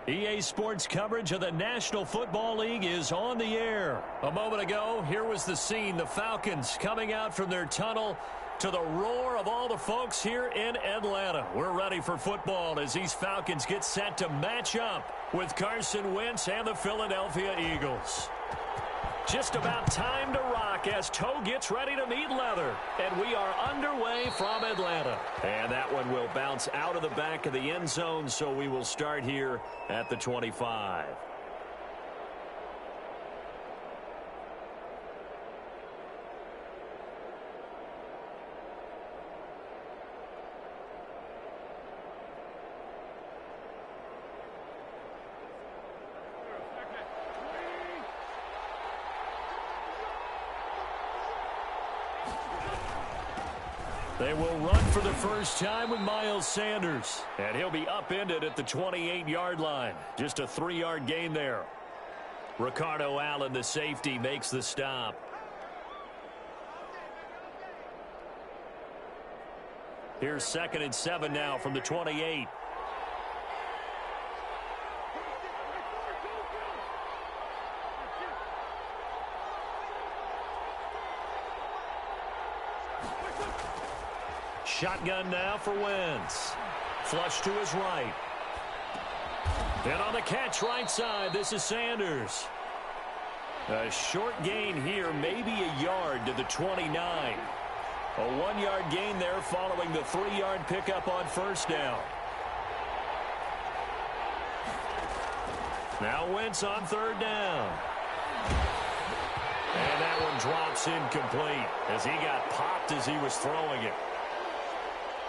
EA Sports coverage of the National Football League is on the air. A moment ago, here was the scene. The Falcons coming out from their tunnel to the roar of all the folks here in Atlanta. We're ready for football as these Falcons get set to match up with Carson Wentz and the Philadelphia Eagles. Just about time to rock as toe gets ready to meet leather. And we are underway from Atlanta. And that one will bounce out of the back of the end zone, so we will start here at the 25. They will run for the first time with Miles Sanders. And he'll be upended at the 28-yard line. Just a 3-yard gain there. Ricardo Allen, the safety, makes the stop. Here's 2nd and 7 now from the 28. Shotgun now for Wentz. Flush to his right. And on the catch right side, this is Sanders. A short gain here, maybe a yard to the 29. A 1-yard gain there following the 3-yard pickup on first down. Now Wentz on 3rd down. And that one drops incomplete as he got popped as he was throwing it.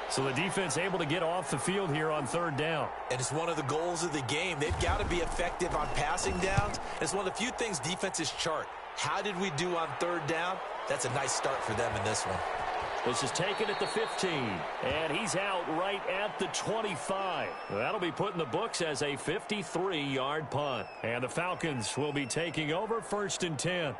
So the defense able to get off the field here on 3rd down. And it's one of the goals of the game. They've got to be effective on passing downs. It's one of the few things defenses chart. How did we do on 3rd down? That's a nice start for them in this one. This is taken at the 15. And he's out right at the 25. That'll be put in the books as a 53-yard punt. And the Falcons will be taking over 1st and 10.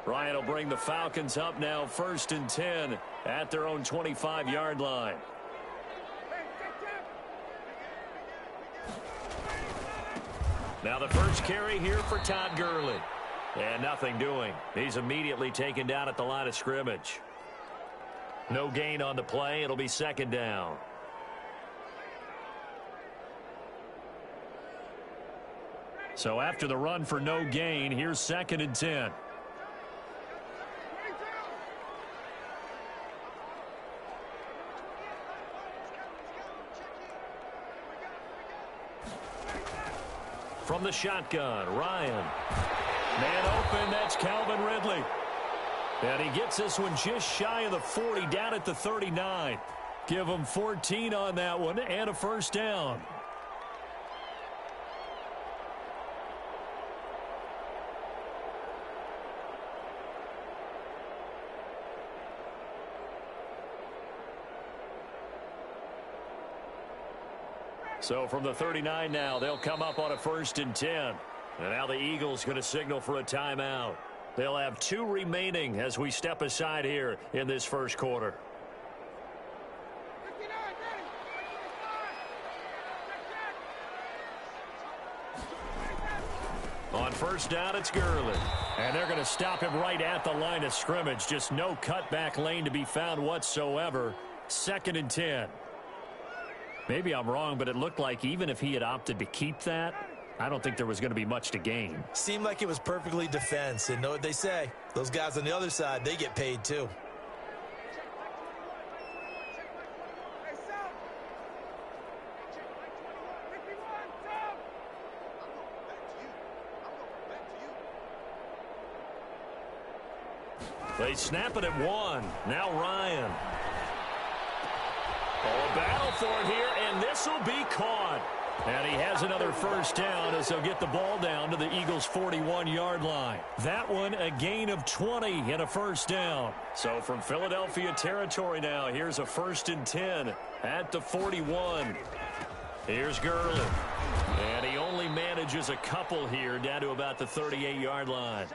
Ryan will bring the Falcons up now 1st and 10 at their own 25-yard line. Now the first carry here for Todd Gurley. And nothing doing. He's immediately taken down at the line of scrimmage. No gain on the play. It'll be 2nd down. So after the run for no gain, here's 2nd and 10. From the shotgun, Ryan. Man open, that's Calvin Ridley. And he gets this one just shy of the 40, down at the 39. Give him 14 on that one and a 1st down. So from the 39 now, they'll come up on a 1st and 10. And now the Eagles going to signal for a timeout. They'll have 2 remaining as we step aside here in this first quarter. On 1st down, it's Gurley. And they're going to stop him right at the line of scrimmage. Just no cutback lane to be found whatsoever. 2nd and 10. Maybe I'm wrong, but it looked like even if he had opted to keep that, I don't think there was going to be much to gain. Seemed like it was perfectly defense. And know what they say? Those guys on the other side, they get paid too. They snap it at 1. Now Ryan. Oh, a battle for it here, and this will be caught. And he has another 1st down as they'll get the ball down to the Eagles' 41-yard line. That one a gain of 20 and a 1st down. So from Philadelphia territory now, here's a 1st and 10 at the 41. Here's Gurley. And he only manages a couple here down to about the 38-yard line.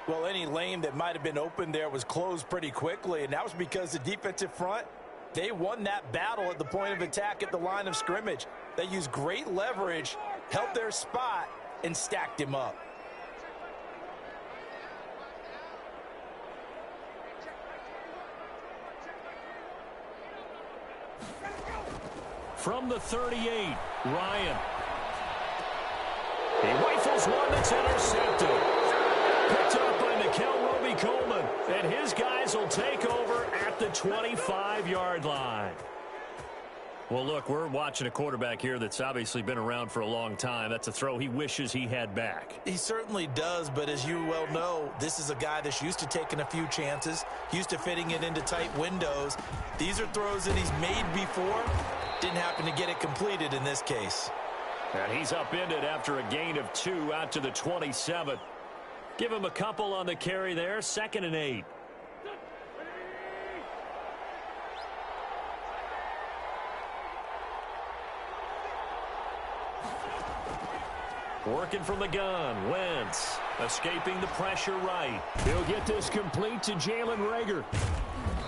Well, any lane that might have been open there was closed pretty quickly, and that was because the defensive front, they won that battle at the point of attack at the line of scrimmage. They used great leverage, held their spot, and stacked him up. From the 38, Ryan. He rifles one that's intercepted. Picked up by Nickel Roby-Coleman. And his guys will take over at the 25-yard line. Well, look, we're watching a quarterback here that's obviously been around for a long time. That's a throw he wishes he had back. He certainly does, but as you well know, this is a guy that's used to taking a few chances, used to fitting it into tight windows. These are throws that he's made before. Didn't happen to get it completed in this case. And he's upended after a gain of 2 out to the 27. Give him a couple on the carry there, 2nd and 8. Working from the gun, Wentz escaping the pressure right. He'll get this complete to Jalen Reagor.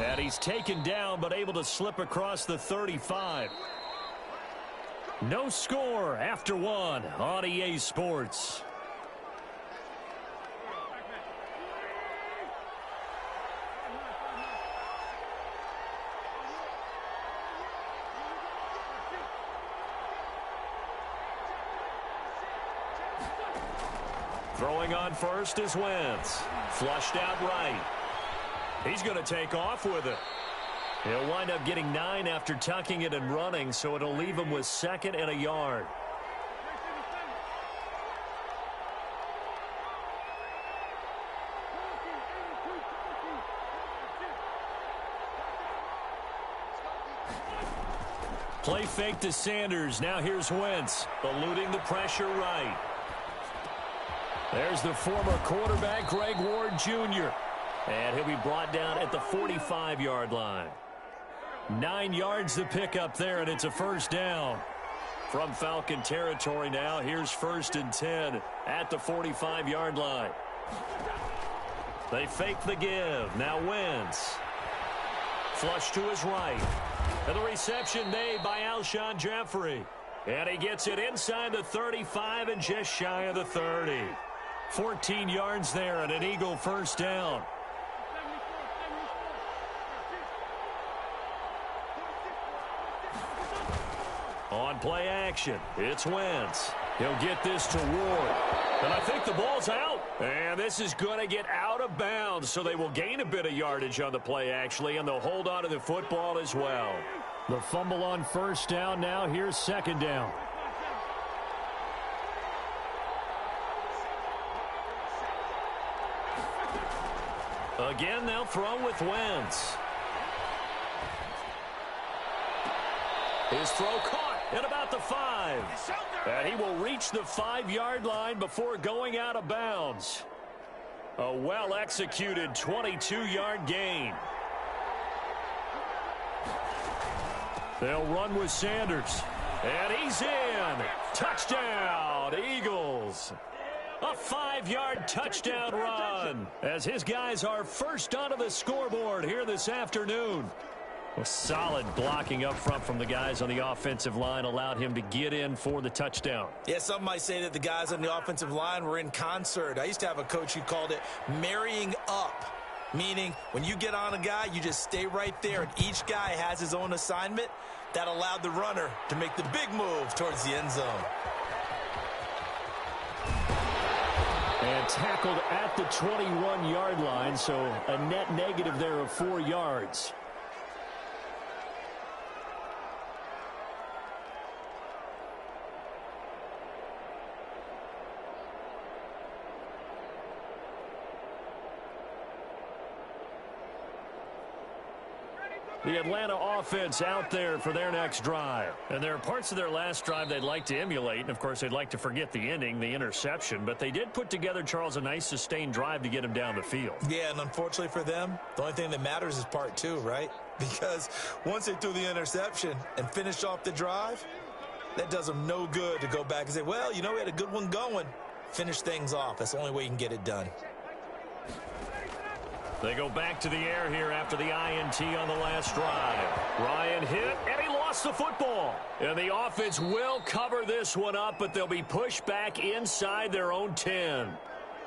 And he's taken down but able to slip across the 35. No score after 1 on EA Sports. Throwing on first is Wentz. Flushed out right. He's going to take off with it. He'll wind up getting 9 after tucking it and running, so it'll leave him with 2nd and a yard. Play fake to Sanders. Now here's Wentz, eluding the pressure right. There's the former quarterback, Greg Ward Jr. And he'll be brought down at the 45-yard line. 9 yards to pick up there, and it's a first down. From Falcon territory now, here's 1st and 10 at the 45-yard line. They fake the give. Now Wentz. Flush to his right. And the reception made by Alshon Jeffrey. And he gets it inside the 35 and just shy of the 30. 14 yards there and an Eagle first down. On play action, it's Wentz. He'll get this to Ward. And I think the ball's out. And this is going to get out of bounds, so they will gain a bit of yardage on the play, actually, and they'll hold on to the football as well. The fumble on first down now. Here's 2nd down. Again, they'll throw with Wentz. His throw caught at about the 5. And he will reach the 5-yard line before going out of bounds. A well-executed 22-yard gain. They'll run with Sanders. And he's in. Touchdown, Eagles. A 5-yard touchdown run as his guys are first onto the scoreboard here this afternoon. A solid blocking up front from the guys on the offensive line allowed him to get in for the touchdown. Yeah, some might say that the guys on the offensive line were in concert. I used to have a coach who called it marrying up, meaning when you get on a guy, you just stay right there, and each guy has his own assignment. That allowed the runner to make the big move towards the end zone. And tackled at the 21-yard line, so a net negative there of 4 yards. The Atlanta offense out there for their next drive. And there are parts of their last drive they'd like to emulate. And, of course, they'd like to forget the ending, the interception. But they did put together, Charles, a nice sustained drive to get him down the field. Yeah, and unfortunately for them, the only thing that matters is part 2, right? because once they threw the interception and finished off the drive, that does them no good to go back and say, well, you know, we had a good one going. Finish things off. That's the only way you can get it done. They go back to the air here after the INT on the last drive. Ryan hit, and he lost the football. And the offense will cover this one up, but they'll be pushed back inside their own 10.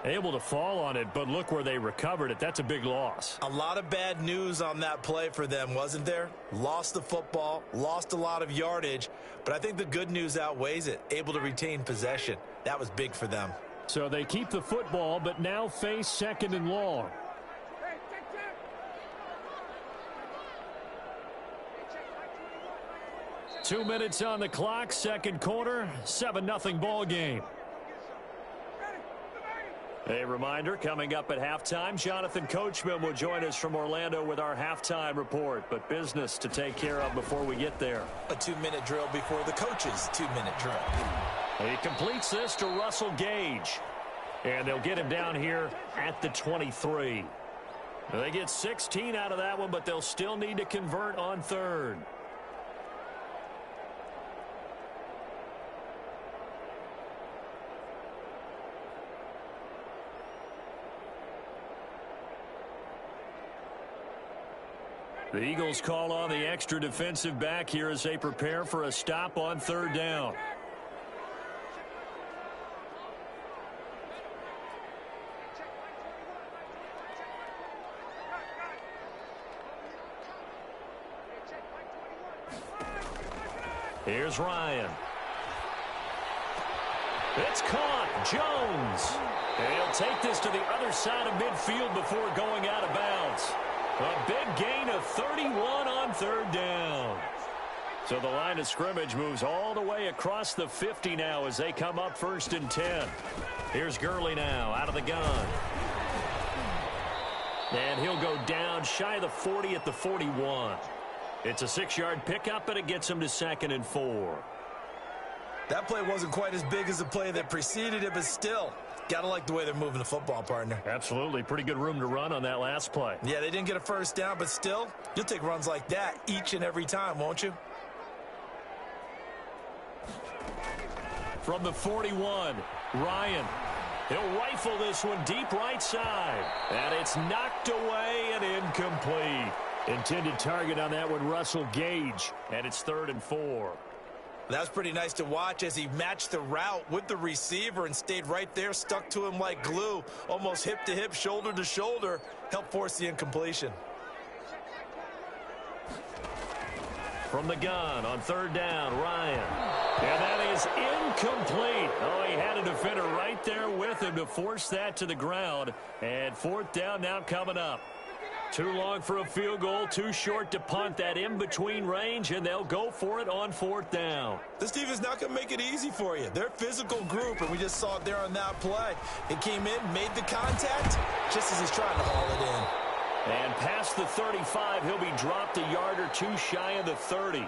Able to fall on it, but look where they recovered it. That's a big loss. A lot of bad news on that play for them, wasn't there? Lost the football, lost a lot of yardage, but I think the good news outweighs it. Able to retain possession. That was big for them. So they keep the football, but now face 2nd and long. Two minutes on the clock, second quarter, 7-0 ball game. A reminder, coming up at halftime, Jonathan Coachman will join us from Orlando with our halftime report, but business to take care of before we get there. A 2-minute drill before the coach's 2-minute drill. He completes this to Russell Gage, and they'll get him down here at the 23. They get 16 out of that one, but they'll still need to convert on third. The Eagles call on the extra defensive back here as they prepare for a stop on third down. Here's Ryan. It's caught. Jones. And he'll take this to the other side of midfield before going out of bounds. A big gain of 31 on third down. So the line of scrimmage moves all the way across the 50 now as they come up 1st and 10. Here's Gurley now out of the gun. And he'll go down shy of the 40 at the 41. It's a 6-yard pickup, and it gets him to 2nd and 4. That play wasn't quite as big as the play that preceded it, but still, got to like the way they're moving the football, partner. Absolutely. Pretty good room to run on that last play. Yeah, they didn't get a first down, but still, you'll take runs like that each and every time, won't you? From the 41, Ryan. He'll rifle this one deep right side. And it's knocked away and incomplete. Intended target on that one, Russell Gage. And it's 3rd and 4. That's pretty nice to watch as he matched the route with the receiver and stayed right there, stuck to him like glue, almost hip to hip, shoulder to shoulder, helped force the incompletion. From the gun on third down, Ryan. And that is incomplete. Oh, he had a defender right there with him to force that to the ground. And 4th down now coming up. Too long for a field goal, too short to punt. That in-between range, and they'll go for it on 4th down. This team is not going to make it easy for you. They're a physical group, and we just saw it there on that play. It came in, made the contact, just as he's trying to haul it in. And past the 35, he'll be dropped a yard or two shy of the 30.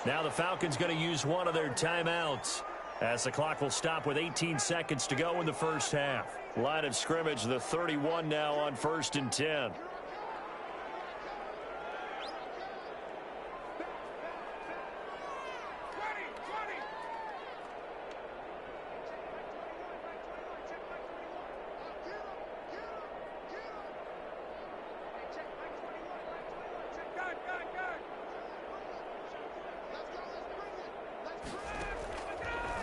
Now the Falcons going to use one of their timeouts as the clock will stop with 18 seconds to go in the first half. Line of scrimmage, the 31 now on 1st and 10.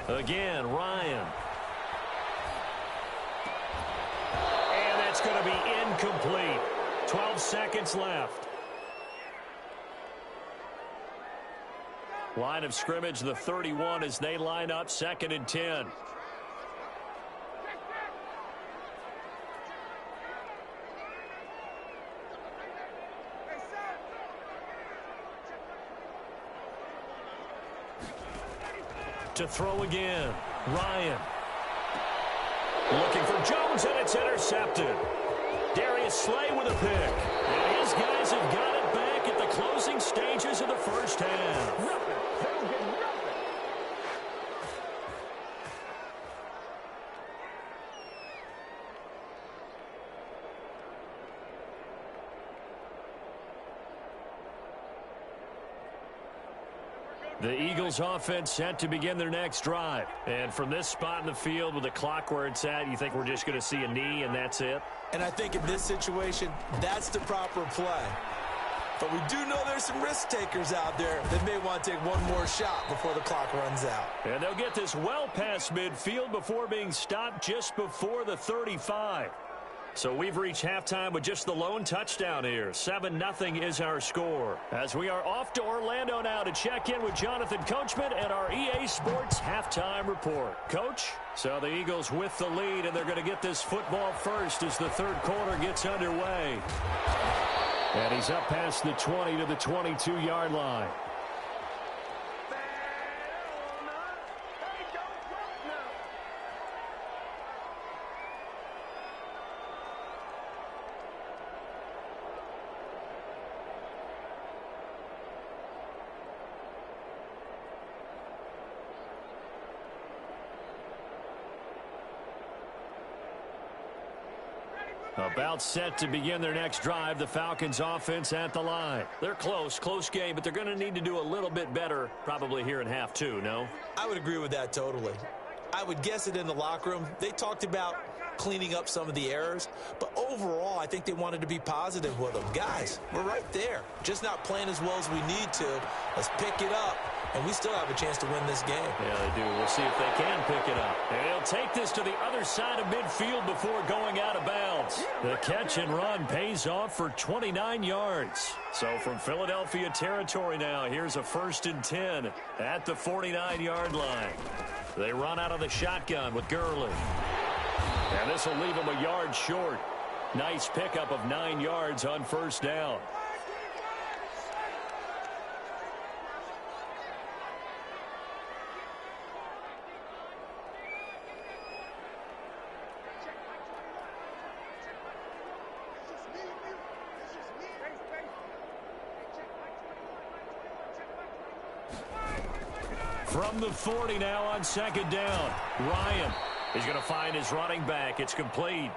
Again, Ryan. And that's going to be incomplete. 12 seconds left. Line of scrimmage, the 31 as they line up 2nd and 10. To throw again, Ryan. Looking for Jones, and it's intercepted. Darius Slay with a pick. And his guys have got it back at the closing stages of the first half. The Eagles offense set to begin their next drive. And from this spot in the field with the clock where it's at, you think we're just going to see a knee and that's it? And I think in this situation, that's the proper play. But we do know there's some risk takers out there that may want to take one more shot before the clock runs out. And they'll get this well past midfield before being stopped just before the 35. So we've reached halftime with just the lone touchdown here. 7-0 is our score. As we are off to Orlando now to check in with Jonathan Coachman and our EA Sports halftime report. Coach, so the Eagles with the lead, and they're going to get this football first as the third quarter gets underway. And he's up past the 20 to the 22-yard line. About set to begin their next drive. The Falcons offense at the line. They're close game, but they're going to need to do a little bit better probably here in half two, no? I would agree with that totally. I would guess it in the locker room. They talked about cleaning up some of the errors, but overall I think they wanted to be positive with them. Guys, we're right there. Just not playing as well as we need to. Let's pick it up, and we still have a chance to win this game. Yeah, they do. We'll see if they can pick it up. And he'll take this to the other side of midfield before going out of bounds. The catch and run pays off for 29 yards. So from Philadelphia territory now, here's a 1st and 10 at the 49-yard line. They run out of the shotgun with Gurley. And this will leave him a yard short. Nice pickup of 9 yards on first down. From the 40 now on second down. Ryan is going to find his running back. It's complete.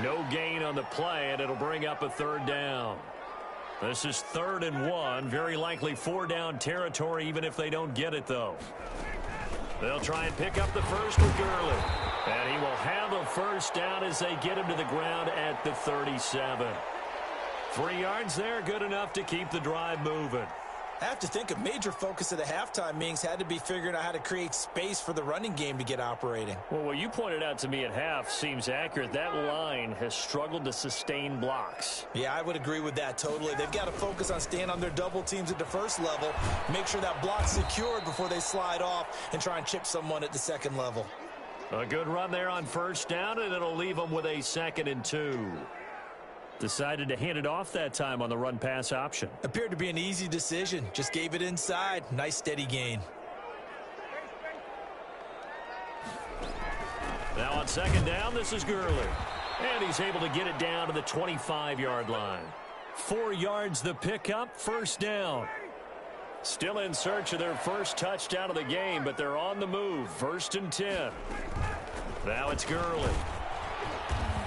No gain on the play, and it'll bring up a third down. This is 3rd and 1. Very likely 4-down territory, even if they don't get it, though. They'll try and pick up the first with Gurley. And he will have a first down as they get him to the ground at the 37. 3 yards there, good enough to keep the drive moving. I have to think a major focus of the halftime meetings had to be figuring out how to create space for the running game to get operating. Well, what you pointed out to me at half seems accurate. That line has struggled to sustain blocks. Yeah, I would agree with that totally. They've got to focus on staying on their double teams at the first level, make sure that block's secured before they slide off and try and chip someone at the second level. A good run there on first down, and it'll leave them with a 2nd and 2. Decided to hand it off that time on the run-pass option. Appeared to be an easy decision. Just gave it inside. Nice steady gain. Now on second down, this is Gurley. And he's able to get it down to the 25-yard line. 4 yards the pickup, first down. Still in search of their first touchdown of the game, but they're on the move. 1st and 10. Now it's Gurley.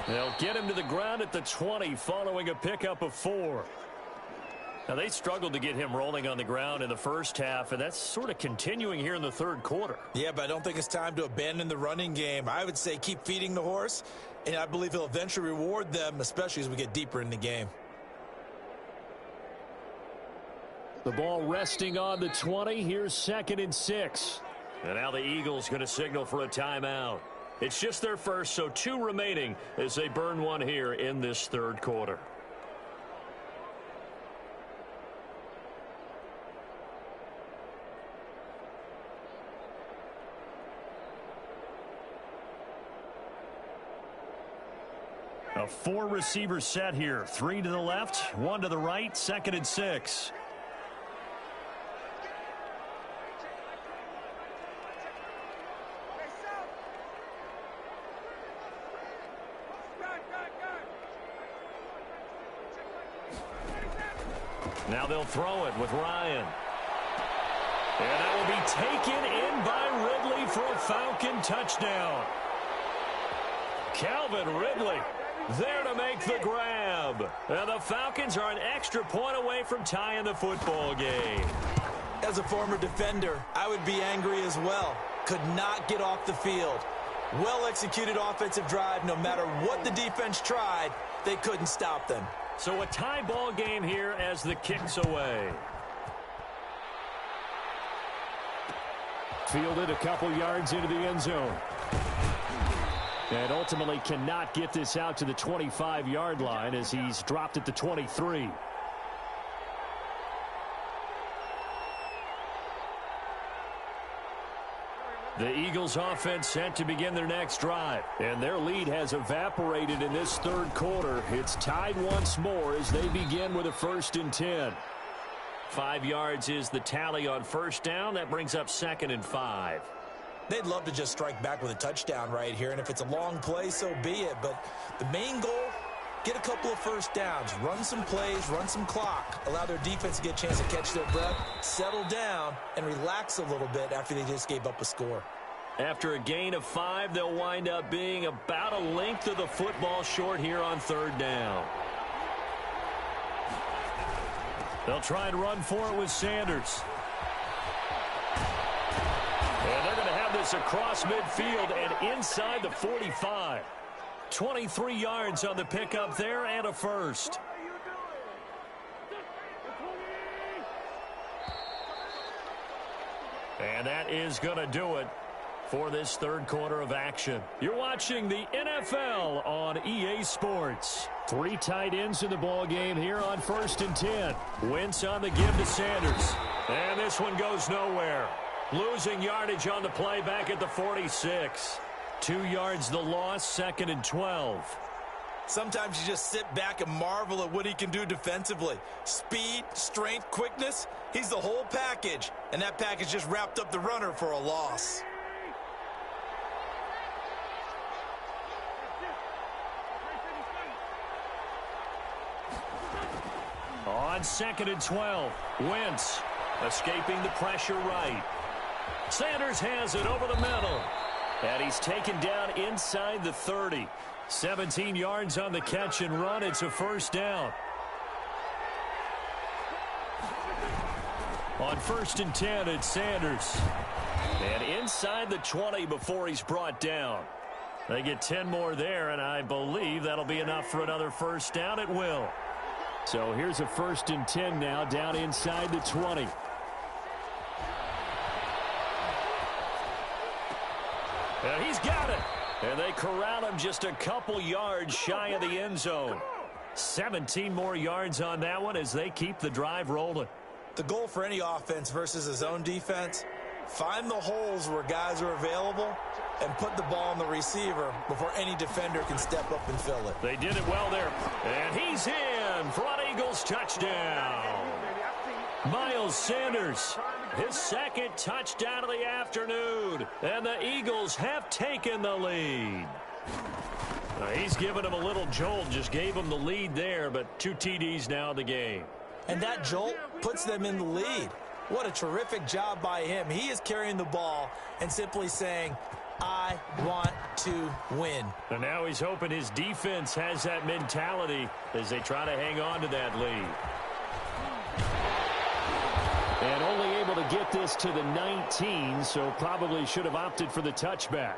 They'll get him to the ground at the 20 following a pickup of 4. Now, they struggled to get him rolling on the ground in the first half, and that's sort of continuing here in the third quarter. Yeah, but I don't think it's time to abandon the running game. I would say keep feeding the horse, and I believe he'll eventually reward them, especially as we get deeper in the game. The ball resting on the 20. Here's 2nd and 6. And now the Eagles going to signal for a timeout. It's just their first, so 2 remaining as they burn one here in this third quarter. A 4-receiver set here. 3 to the left, 1 to the right, 2nd and 6. Now they'll throw it with Ryan. And that will be taken in by Ridley for a Falcon touchdown. Calvin Ridley there to make the grab. And the Falcons are an extra point away from tying the football game. As a former defender, I would be angry as well. Could not get off the field. Well-executed offensive drive. No matter what the defense tried, they couldn't stop them. So a tie ball game here as the kick's away. Fielded a couple yards into the end zone. And ultimately cannot get this out to the 25-yard line as he's dropped at the 23. The Eagles offense set to begin their next drive. And their lead has evaporated in this third quarter. It's tied once more as they begin with a 1st and 10. 5 yards is the tally on first down. That brings up 2nd and 5. They'd love to just strike back with a touchdown right here. And if it's a long play, so be it. But the main goal, get a couple of first downs. Run some plays, run some clock. Allow their defense to get a chance to catch their breath, settle down, and relax a little bit after they just gave up a score. After a gain of 5, they'll wind up being about a length of the football short here on 3rd down. They'll try and run for it with Sanders. And they're going to have this across midfield and inside the 45. 23 yards on the pickup there and a first. And that is going to do it for this third quarter of action. You're watching the NFL on EA Sports. 3 tight ends in the ball game here on 1st and 10. Wentz on the give to Sanders. And this one goes nowhere. Losing yardage on the play back at the 46. 2 yards the loss, 2nd and 12. Sometimes you just sit back and marvel at what he can do defensively. Speed, strength, quickness, he's the whole package. And that package just wrapped up the runner for a loss. On 2nd and 12, Wentz escaping the pressure right. Sanders has it over the middle. And he's taken down inside the 30. 17 yards on the catch and run. It's a first down. On 1st and 10, it's Sanders. And inside the 20 before he's brought down. They get 10 more there, and I believe that'll be enough for another first down. It will. So here's a 1st and 10 now down inside the 20. And he's got it. And they corral him just a couple yards shy of the end zone. 17 more yards on that one as they keep the drive rolling. The goal for any offense versus his own defense, find the holes where guys are available and put the ball on the receiver before any defender can step up and fill it. They did it well there. And he's in for an Eagles touchdown. Miles Sanders, his 2nd touchdown of the afternoon. And the Eagles have taken the lead. He's given him a little jolt, just gave him the lead there, but 2 TDs now in the game. And that jolt puts them in the lead. What a terrific job by him. He is carrying the ball and simply saying, I want to win. And now he's hoping his defense has that mentality as they try to hang on to that lead. And only able to get this to the 19, so probably should have opted for the touchback.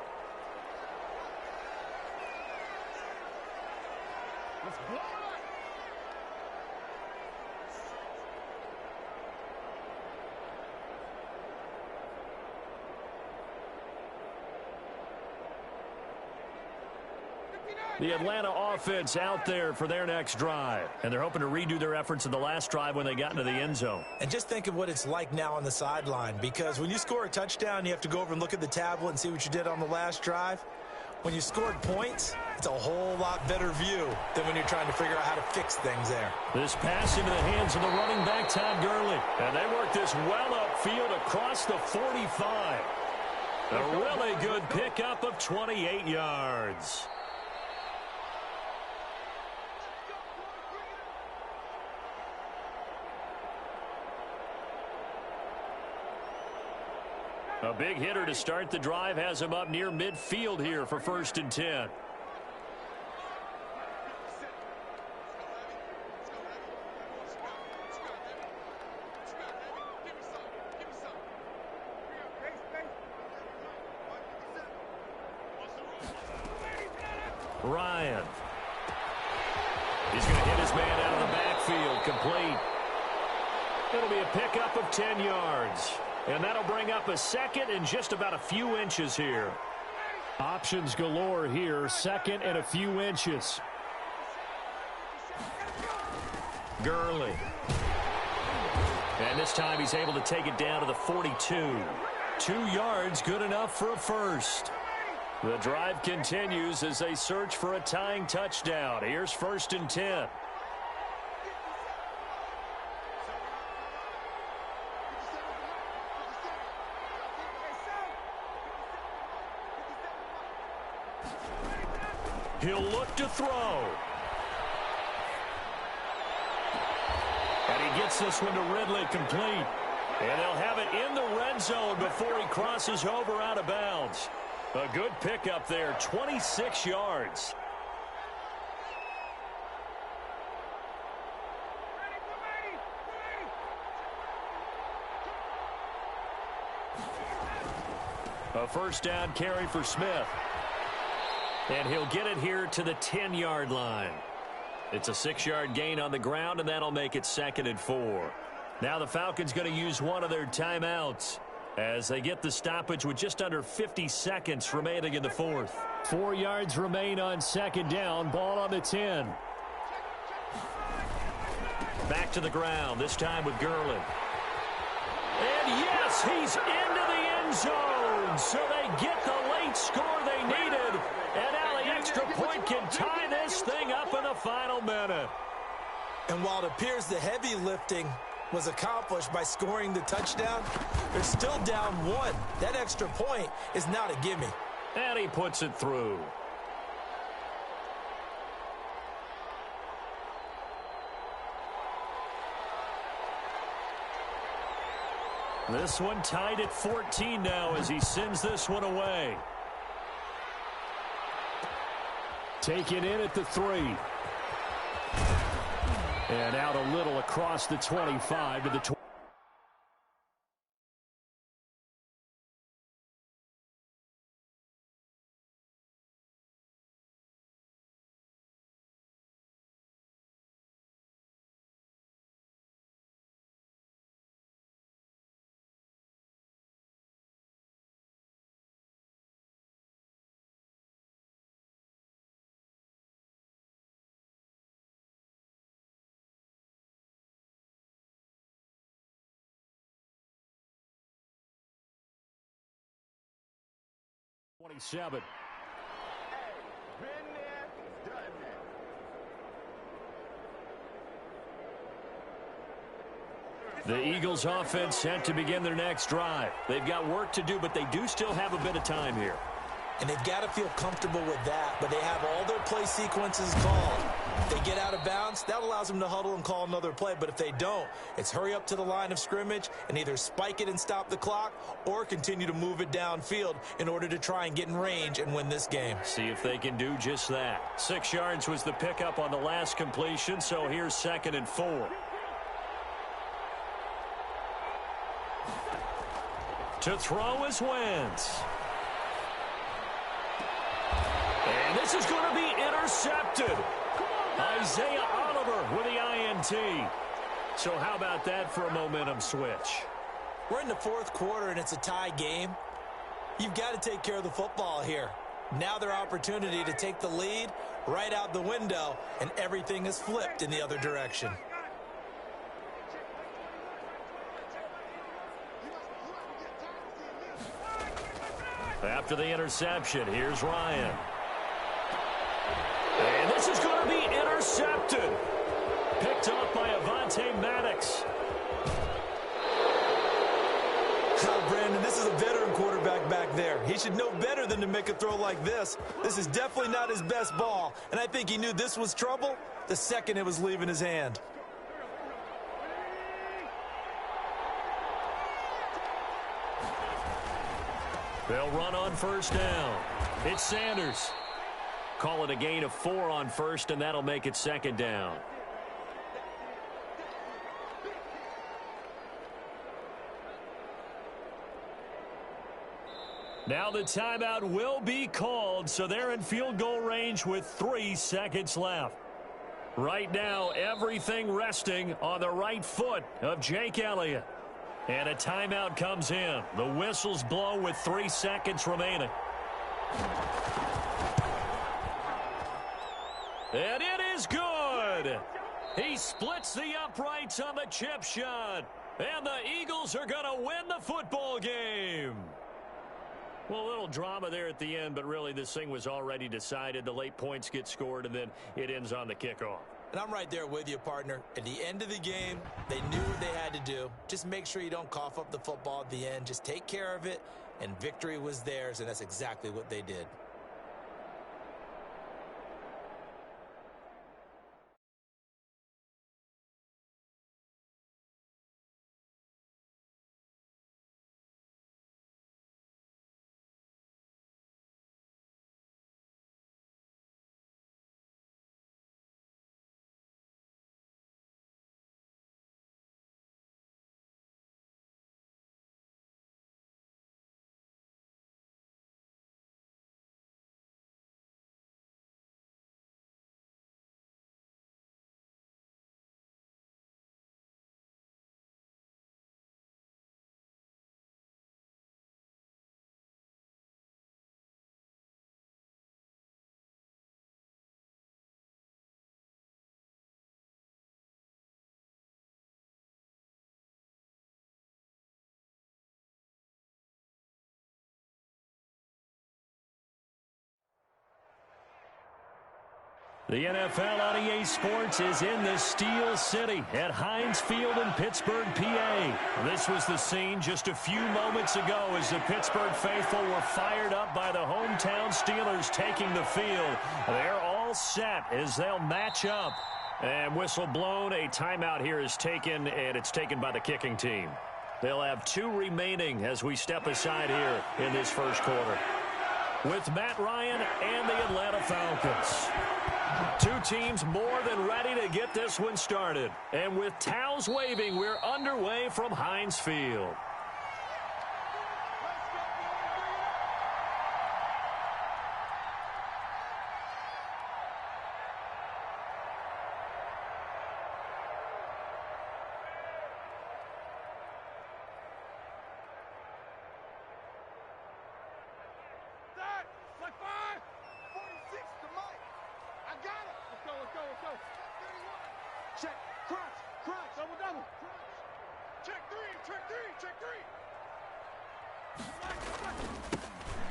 The Atlanta offense out there for their next drive. And they're hoping to redo their efforts in the last drive when they got into the end zone. And just think of what it's like now on the sideline, because when you score a touchdown, you have to go over and look at the tablet and see what you did on the last drive. When you scored points, it's a whole lot better view than when you're trying to figure out how to fix things there. This pass into the hands of the running back, Todd Gurley. And they work this well upfield across the 45. A really good pickup of 28 yards. A big hitter to start the drive has him up near midfield here for 1st and 10. Ryan. He's going to hit his man out of the backfield. Complete. It'll be a pickup of 10 yards. And that'll bring up a second and just about a few inches here. Options galore here. Second and a few inches. Gurley. And this time he's able to take it down to the 42. 2 yards, good enough for a first. The drive continues as they search for a tying touchdown. Here's 1st and 10. He'll look to throw. And he gets this one to Ridley complete. And they'll have it in the red zone before he crosses over out of bounds. A good pickup there, 26 yards. A first down carry for Smith. And he'll get it here to the 10-yard line. It's a 6-yard gain on the ground, and that'll make it 2nd and 4. Now the Falcons going to use one of their timeouts as they get the stoppage with just under 50 seconds remaining in the 4th. 4 yards remain on 2nd down. Ball on the 10. Back to the ground, this time with Gurley. And yes, he's into the end zone. So they get the late score they needed. And now the extra point can tie this thing up in the final minute. And while it appears the heavy lifting was accomplished by scoring the touchdown, they're still down 1. That extra point is not a gimme. And he puts it through. This one tied at 14 now as he sends this one away. Taken in at the 3. And out a little across the 25 to the 20. .27. The Eagles offense set to begin their next drive. They've got work to do, but they do still have a bit of time here. And they've got to feel comfortable with that, but they have all their play sequences called. If they get out of bounds, that allows them to huddle and call another play. But if they don't, it's hurry up to the line of scrimmage and either spike it and stop the clock or continue to move it downfield in order to try and get in range and win this game. See if they can do just that. 6 yards was the pickup on the last completion, so here's 2nd and 4. To throw is Wentz. And this is going to be intercepted. Isaiah Oliver with the INT. So how about that for a momentum switch? We're in the 4th quarter and it's a tie game. You've got to take care of the football here. Now their opportunity to take the lead right out the window, and everything is flipped in the other direction. After the interception, here's Ryan. And this is going to be intercepted. Picked off by Avonte Maddox. Brandon, this is a veteran quarterback back there. He should know better than to make a throw like this. This is definitely not his best ball, and I think he knew this was trouble the second it was leaving his hand. They'll run on first down. It's Sanders. Call it a gain of 4 on first, and that'll make it 2nd down. Now the timeout will be called, so they're in field goal range with 3 seconds left. Right now, everything resting on the right foot of Jake Elliott. And a timeout comes in. The whistles blow with 3 seconds remaining. And it is good. He splits the uprights on the chip shot. And the Eagles are going to win the football game. Well, a little drama there at the end, but really this thing was already decided. The late points get scored, and then it ends on the kickoff. And I'm right there with you, partner. At the end of the game, they knew what they had to do. Just make sure you don't cough up the football at the end. Just take care of it, and victory was theirs, and that's exactly what they did. The NFL on EA Sports is in the Steel City at Heinz Field in Pittsburgh, PA. This was the scene just a few moments ago as the Pittsburgh faithful were fired up by the hometown Steelers taking the field. They're all set as they'll match up. And whistle blown, a timeout here is taken, and it's taken by the kicking team. They'll have 2 remaining as we step aside here in this first quarter. With Matt Ryan and the Atlanta Falcons. 2 teams more than ready to get this one started. And with towels waving, we're underway from Heinz Field.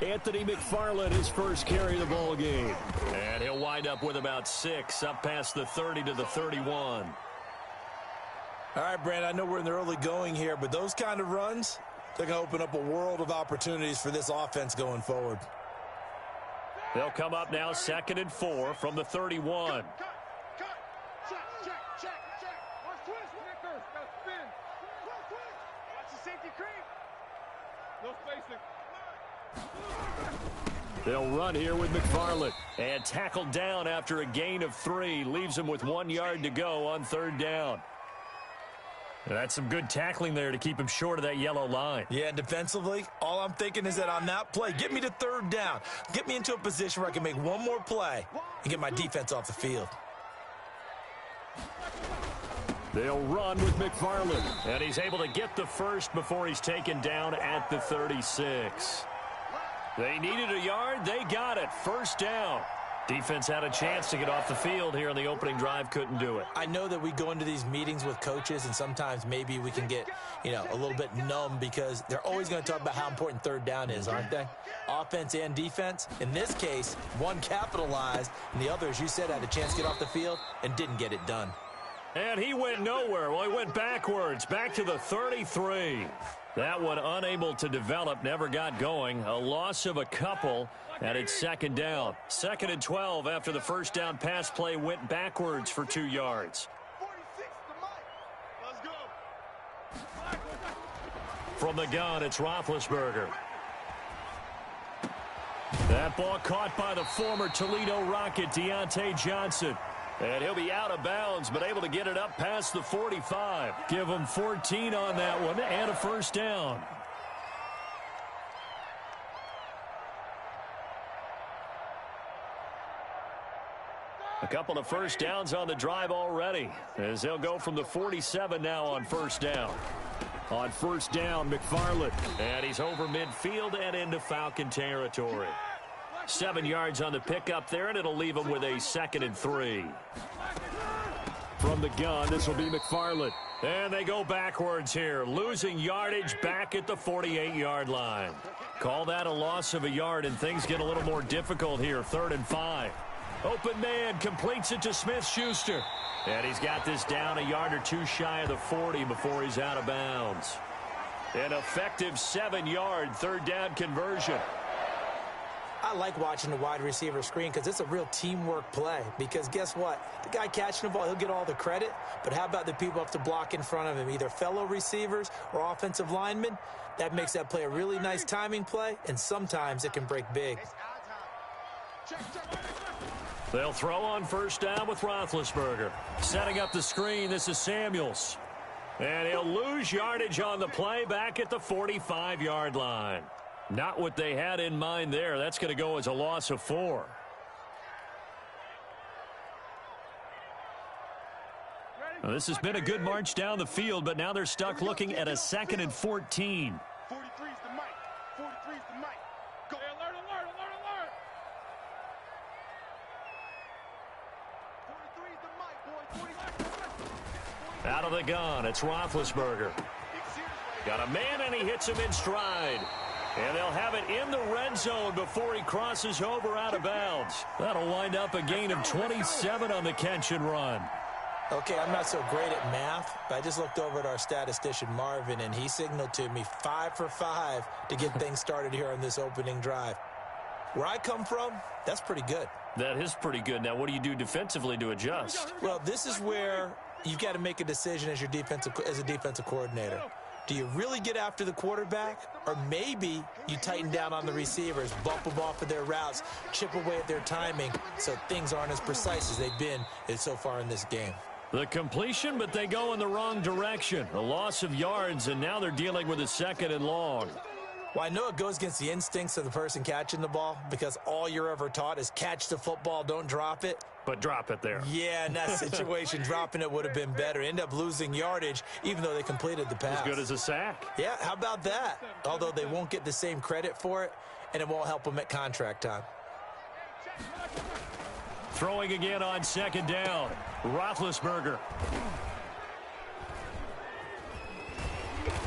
Anthony McFarland, his first carry of the ball game. And he'll wind up with about 6, up past the 30 to the 31. All right, Brandon, I know we're in the early going here, but those kind of runs, they're going to open up a world of opportunities for this offense going forward. They'll come up now 2nd and 4 from the 31. They'll run here with McFarland. And tackled down after a gain of 3. Leaves him with 1 yard to go on 3rd down. That's some good tackling there to keep him short of that yellow line. Yeah, defensively, all I'm thinking is that on that play, get me to 3rd down. Get me into a position where I can make one more play and get my defense off the field. They'll run with McFarland. And he's able to get the first before he's taken down at the 36. They needed a yard. They got it. 1st down. Defense had a chance to get off the field here on the opening drive. Couldn't do it. I know that we go into these meetings with coaches, and sometimes maybe we can get, a little bit numb because they're always going to talk about how important 3rd down is, aren't they? Offense and defense. In this case, one capitalized, and the other, as you said, had a chance to get off the field and didn't get it done. And he went nowhere. Well, he went backwards, back to the 33. That one unable to develop, never got going. A loss of a couple, and it's 2nd down. 2nd and 12 after the 1st down pass play went backwards for 2 yards. From the gun, it's Roethlisberger. That ball caught by the former Toledo Rocket, Deontay Johnson. And he'll be out of bounds, but able to get it up past the 45. Give him 14 on that one and a 1st down. A couple of first downs on the drive already, as they'll go from the 47 now on first down. On first down, McFarland. And he's over midfield and into Falcon territory. 7 yards on the pickup there, and it'll leave him with a 2nd and 3. From the gun, this will be McFarland. And they go backwards here, losing yardage back at the 48-yard line. Call that a loss of a yard, and things get a little more difficult here. 3rd and 5. Open man completes it to Smith-Schuster. And he's got this down a yard or two shy of the 40 before he's out of bounds. An effective 7-yard 3rd down conversion. I like watching the wide receiver screen because it's a real teamwork play. Because guess what? The guy catching the ball, he'll get all the credit. But how about the people up to block in front of him, either fellow receivers or offensive linemen? That makes that play a really nice timing play, and sometimes it can break big. They'll throw on first down with Roethlisberger. Setting up the screen, this is Samuels. And he'll lose yardage on the play back at the 45-yard line. Not what they had in mind there. That's going to go as a loss of 4. Well, this has been a good march down the field, but now they're stuck looking at a 2nd and 14. 43's the mic. 43's the mic. Go. Alert, alert, alert, alert. 43's the mic, boy. Out of the gun, it's Roethlisberger. Got a man, and he hits him in stride. And they'll have it in the red zone before he crosses over out of bounds. That'll wind up a gain of 27 on the catch and run. Okay, I'm not so great at math, but I just looked over at our statistician, Marvin, and he signaled to me 5 for 5 to get things started here on this opening drive. Where I come from, that's pretty good. That is pretty good. Now, what do you do defensively to adjust? Well, this is where you've got to make a decision as a defensive coordinator. Do you really get after the quarterback, or maybe you tighten down on the receivers, bump them off of their routes, chip away at their timing so things aren't as precise as they've been so far in this game? The completion, but they go in the wrong direction. A loss of yards, and now they're dealing with a 2nd and long. Well, I know it goes against the instincts of the person catching the ball because all you're ever taught is catch the football, don't drop it. But drop it there. Yeah, in that situation, dropping it would have been better. End up losing yardage, even though they completed the pass. As good as a sack. Yeah, how about that? Although they won't get the same credit for it, and it won't help them at contract time. Throwing again on 2nd down. Roethlisberger.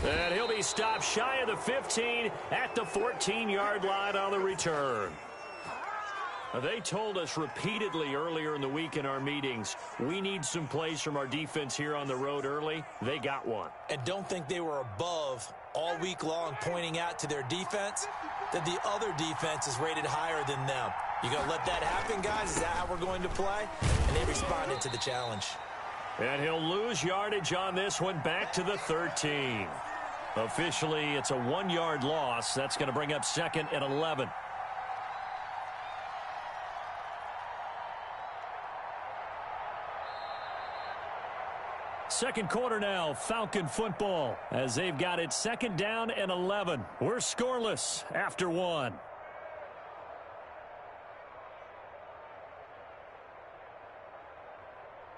And he'll be stopped shy of the 15 at the 14-yard line on the return. They told us repeatedly earlier in the week in our meetings, we need some plays from our defense here on the road early. They got one. And don't think they were above all week long pointing out to their defense that the other defense is rated higher than them. You going to let that happen, guys? Is that how we're going to play? And they responded to the challenge. And he'll lose yardage on this one back to the 13. Officially, it's a 1-yard loss. That's going to bring up 2nd and 11. Second quarter now, Falcon football, as they've got it 2nd down and 11. We're scoreless after 1.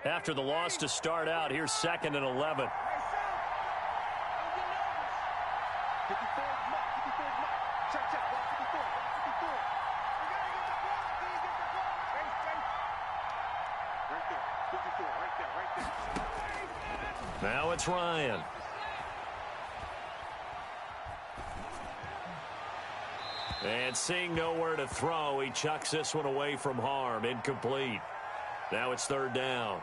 After the loss to start out, here's 2nd and 11. Now it's Ryan. And seeing nowhere to throw, he chucks this one away from harm. Incomplete. Now it's 3rd down.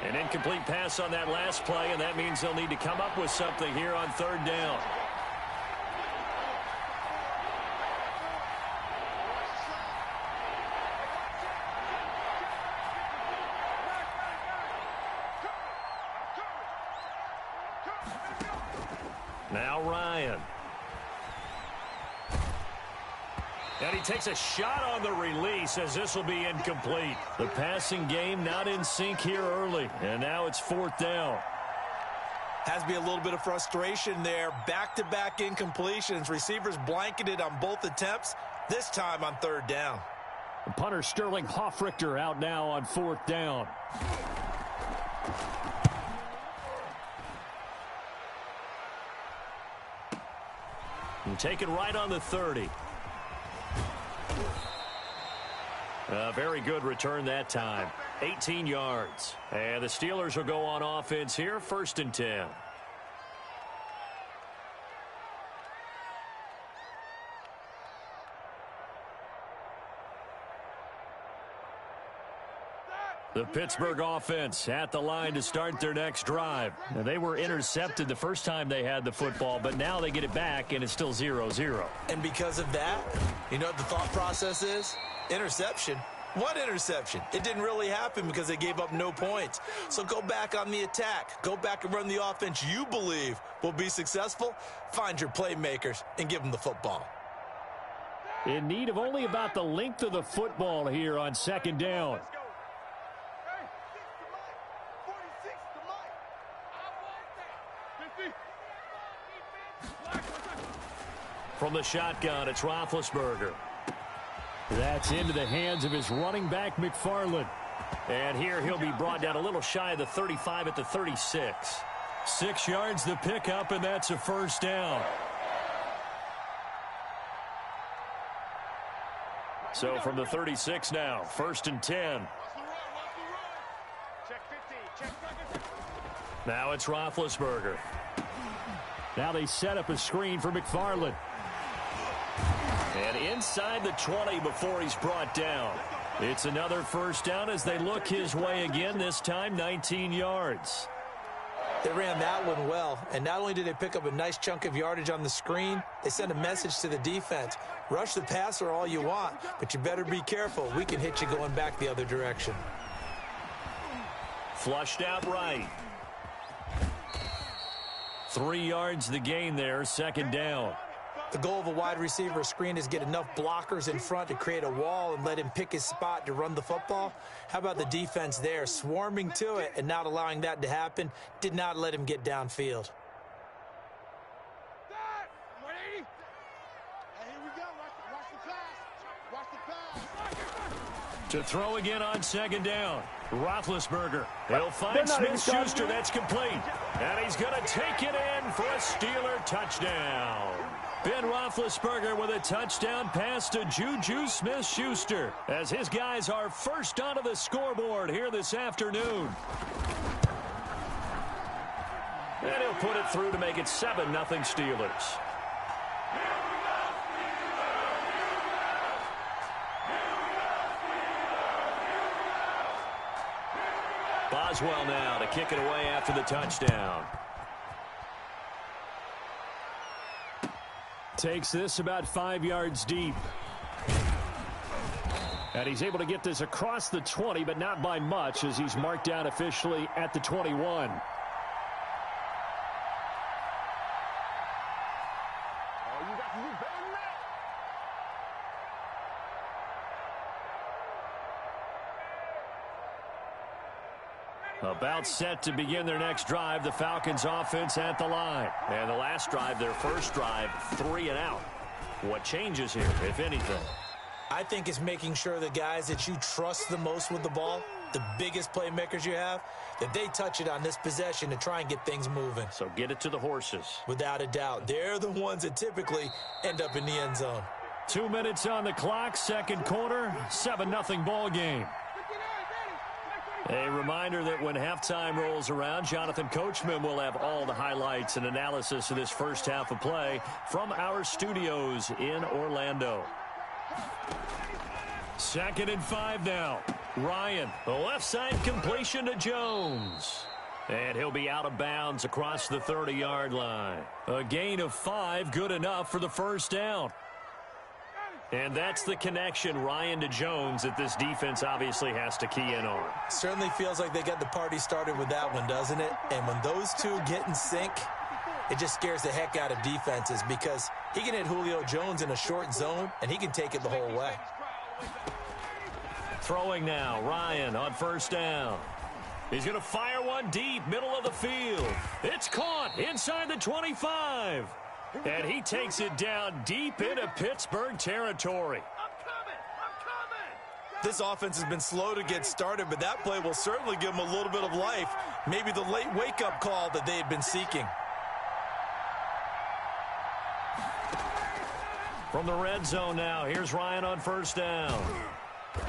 An incomplete pass on that last play, and that means they'll need to come up with something here on 3rd down. Now Ryan. And he takes a shot on the release as this will be incomplete. The passing game not in sync here early. And now it's 4th down. Has to be a little bit of frustration there. Back-to-back incompletions. Receivers blanketed on both attempts, this time on 3rd down. Punter Sterling Hoffrichter out now on 4th down. And taken right on the 30. A very good return that time. 18 yards. And the Steelers will go on offense here, 1st and 10. The Pittsburgh offense at the line to start their next drive. Now, they were intercepted the first time they had the football, but now they get it back, and it's still 0-0. And because of that, you know what the thought process is? Interception. What interception? It didn't really happen because they gave up no points. So go back on the attack. Go back and run the offense you believe will be successful. Find your playmakers and give them the football. In need of only about the length of the football here on 2nd down. From the shotgun, it's Roethlisberger. That's into the hands of his running back, McFarland. And here he'll be brought down a little shy of the 35 at the 36. 6 yards the pickup, and that's a 1st down. So from the 36 now, 1st and 10. Now it's Roethlisberger. Now they set up a screen for McFarland. And inside the 20 before he's brought down. It's another 1st down as they look his way again, this time 19 yards. They ran that one well, and not only did they pick up a nice chunk of yardage on the screen, they sent a message to the defense. Rush the passer all you want, but you better be careful. We can hit you going back the other direction. Flushed out right. 3 yards the gain there, 2nd down. The goal of a wide receiver screen is get enough blockers in front to create a wall and let him pick his spot to run the football. How about the defense there, swarming to it and not allowing that to happen? Did not let him get downfield. To throw again on 2nd down. Roethlisberger. He'll find Smith-Schuster. That's complete. And he's going to take it in for a Steeler touchdown. Ben Roethlisberger with a touchdown pass to Juju Smith-Schuster as his guys are first onto the scoreboard here this afternoon. And he'll put it through to make it 7-0 Steelers. Boswell now to kick it away after the touchdown. Takes this about 5 yards deep. And he's able to get this across the 20, but not by much as he's marked down officially at the 21. About set to begin their next drive, the Falcons offense at the line. And the last drive, their first drive, 3 and out. What changes here, if anything? I think it's making sure the guys that you trust the most with the ball, the biggest playmakers you have, that they touch it on this possession to try and get things moving. So get it to the horses. Without a doubt. They're the ones that typically end up in the end zone. 2 minutes on the clock, second quarter, 7-0 ball game. A reminder that when halftime rolls around, Jonathan Coachman will have all the highlights and analysis of this first half of play from our studios in Orlando. 2nd and 5 now. Ryan, the left side completion to Jones. And he'll be out of bounds across the 30-yard line. A gain of 5, good enough for the first down. And that's the connection, Ryan to Jones, that this defense obviously has to key in on. Certainly feels like they got the party started with that one, doesn't it? And when those two get in sync, it just scares the heck out of defenses because he can hit Julio Jones in a short zone, and he can take it the whole way. Throwing now, Ryan on first down. He's going to fire one deep, middle of the field. It's caught inside the 25. And he takes it down deep into Pittsburgh territory. This offense has been slow to get started, but that play will certainly give them a little bit of life. Maybe the late wake-up call that they had been seeking. From the red zone now, here's Ryan on first down.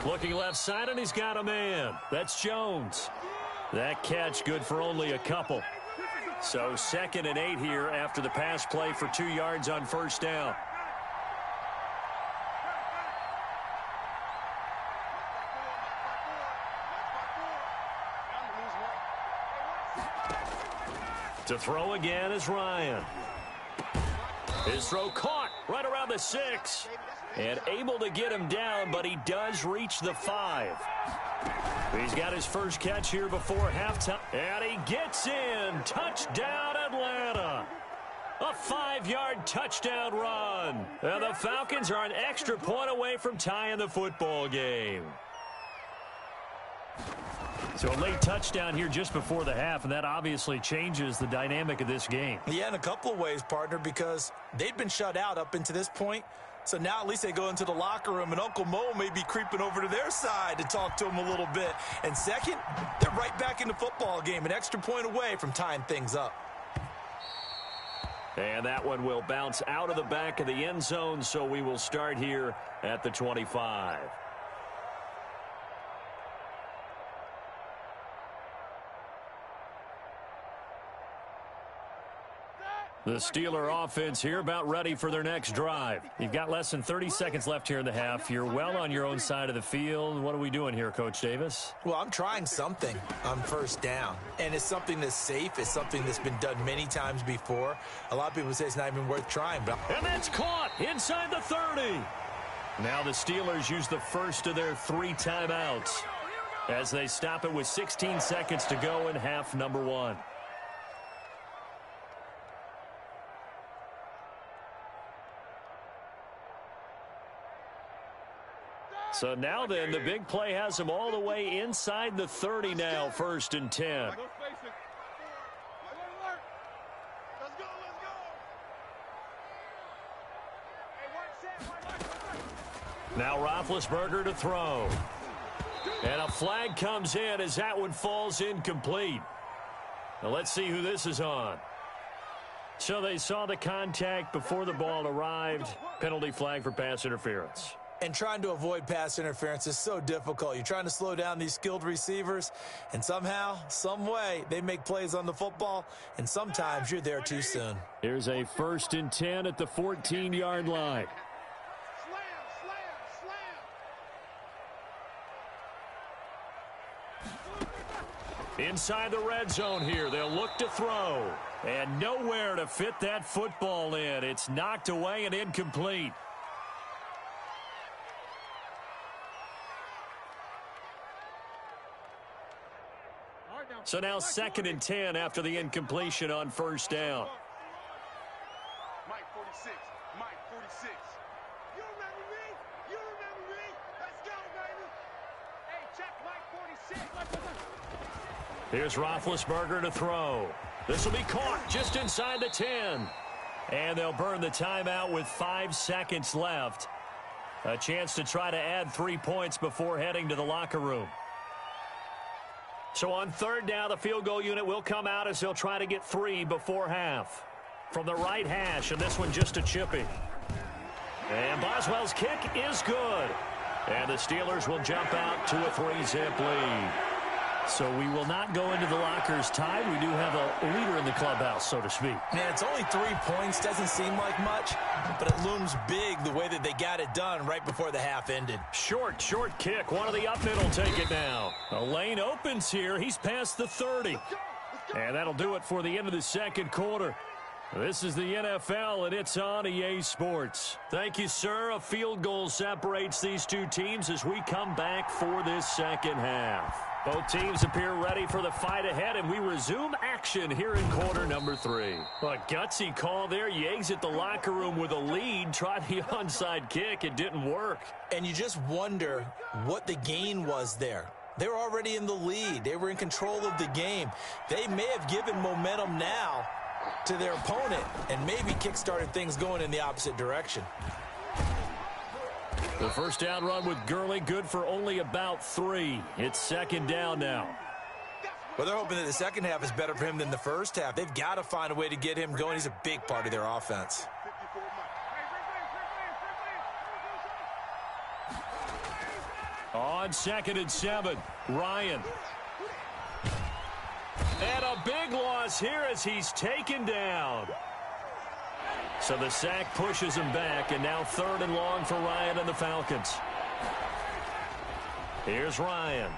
Looking left side, and he's got a man. That's Jones. That catch good for only a couple. So 2nd and 8 here after the pass play for 2 yards on first down. To throw again is Ryan. His throw caught right around the 6. And able to get him down, but he does reach the 5. He's got his first catch here before halftime. And he gets in. Touchdown, Atlanta. A 5-yard touchdown run. And the Falcons are an extra point away from tying the football game. So a late touchdown here just before the half, and that obviously changes the dynamic of this game. Yeah, in a couple of ways, partner, because they've been shut out up until this point. So now at least they go into the locker room, and Uncle Mo may be creeping over to their side to talk to them a little bit. And second, they're right back in the football game, an extra point away from tying things up. And that one will bounce out of the back of the end zone, so we will start here at the 25. The Steeler offense here about ready for their next drive. You've got less than 30 seconds left here in the half. You're well on your own side of the field. What are we doing here, Coach Davis? Well, I'm trying something on first down, and it's something that's safe. It's something that's been done many times before. A lot of people say it's not even worth trying. But and that's caught inside the 30. Now the Steelers use the first of their 3 timeouts as they stop it with 16 seconds to go in half number 1. So now then, the big play has them all the way inside the 30 now, 1st and 10. Now Roethlisberger to throw. And a flag comes in as that one falls incomplete. Now let's see who this is on. So they saw the contact before the ball arrived. Penalty flag for pass interference. And trying to avoid pass interference is so difficult. You're trying to slow down these skilled receivers, and somehow, some way, they make plays on the football, and sometimes you're there too soon. Here's a 1st and 10 at the 14-yard line. Inside the red zone here, they'll look to throw. And nowhere to fit that football in. It's knocked away and incomplete. So now 2nd and 10 after the incompletion on first down. Mike 46. Mike 46. You remember me? You remember me? Let's go, baby. Hey, check Mike 46. Here's Roethlisberger to throw. This will be caught just inside the 10. And they'll burn the timeout with 5 seconds left. A chance to try to add 3 points before heading to the locker room. So on 3rd down, the field goal unit will come out as they'll try to get 3 before half. From the right hash, and this one just a chippy. And Boswell's kick is good. And the Steelers will jump out to a 3-zip lead. So we will not go into the lockers tied. We do have a leader in the clubhouse, so to speak. Man, it's only 3 points. Doesn't seem like much, but it looms big the way that they got it done right before the half ended. Short kick. One of the up mid will take it now. A lane opens here. He's past the 30. And that'll do it for the end of the second quarter. This is the NFL, and it's on EA Sports. Thank you, sir. A field goal separates these two teams as we come back for this second half. Both teams appear ready for the fight ahead, and we resume action here in quarter number 3. A gutsy call there. You exit the locker room with a lead. Tried the onside kick. It didn't work. And you just wonder what the gain was there. They were already in the lead. They were in control of the game. They may have given momentum now to their opponent and maybe kick-started things going in the opposite direction. The first down run with Gurley, good for only about 3. It's second down now. Well, they're hoping that the second half is better for him than the first half. They've got to find a way to get him going. He's a big part of their offense. On 2nd and 7, Ryan. And a big loss here as he's taken down. So the sack pushes him back, and now 3rd and long for Ryan and the Falcons. Here's Ryan.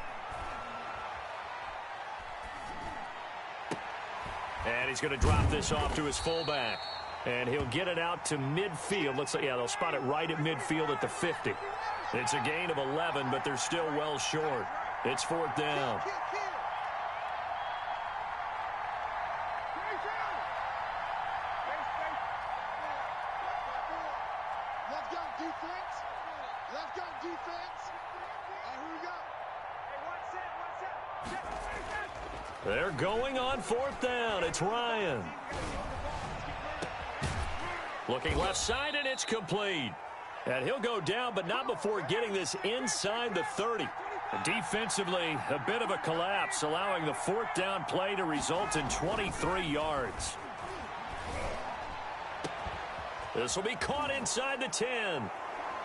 And he's going to drop this off to his fullback. And he'll get it out to midfield. Looks like, yeah, they'll spot it right at midfield at the 50. It's a gain of 11, but they're still well short. It's 4th down. Let's go, defense. Let's go, defense. Here we go. They're going on 4th down. It's Ryan. Looking left side, and it's complete. And he'll go down, but not before getting this inside the 30. Defensively, a bit of a collapse, allowing the 4th down play to result in 23 yards. This will be caught inside the 10.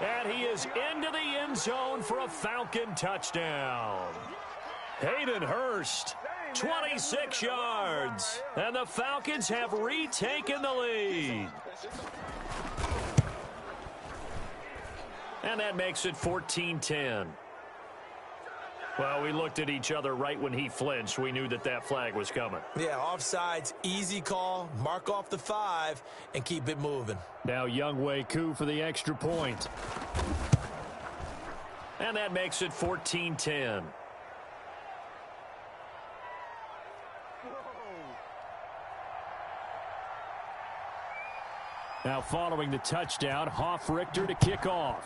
And he is into the end zone for a Falcon touchdown. Hayden Hurst, 26 yards. And the Falcons have retaken the lead. And that makes it 14-10. Well, we looked at each other right when he flinched. We knew that that flag was coming. Yeah, offsides, easy call. Mark off the 5 and keep it moving. Now Younghoe Koo for the extra point. And that makes it 14-10. Now following the touchdown, Hoff-Richter to kick off.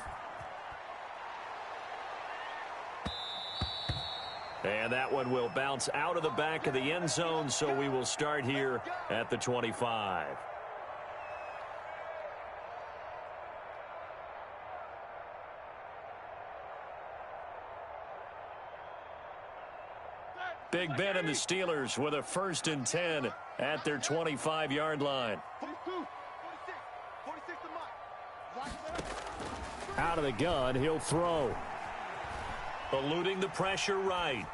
And that one will bounce out of the back of the end zone, so we will start here at the 25. Big Ben and the Steelers with a 1st and 10 at their 25-yard line. Out of the gun, he'll throw. Eluding the pressure right.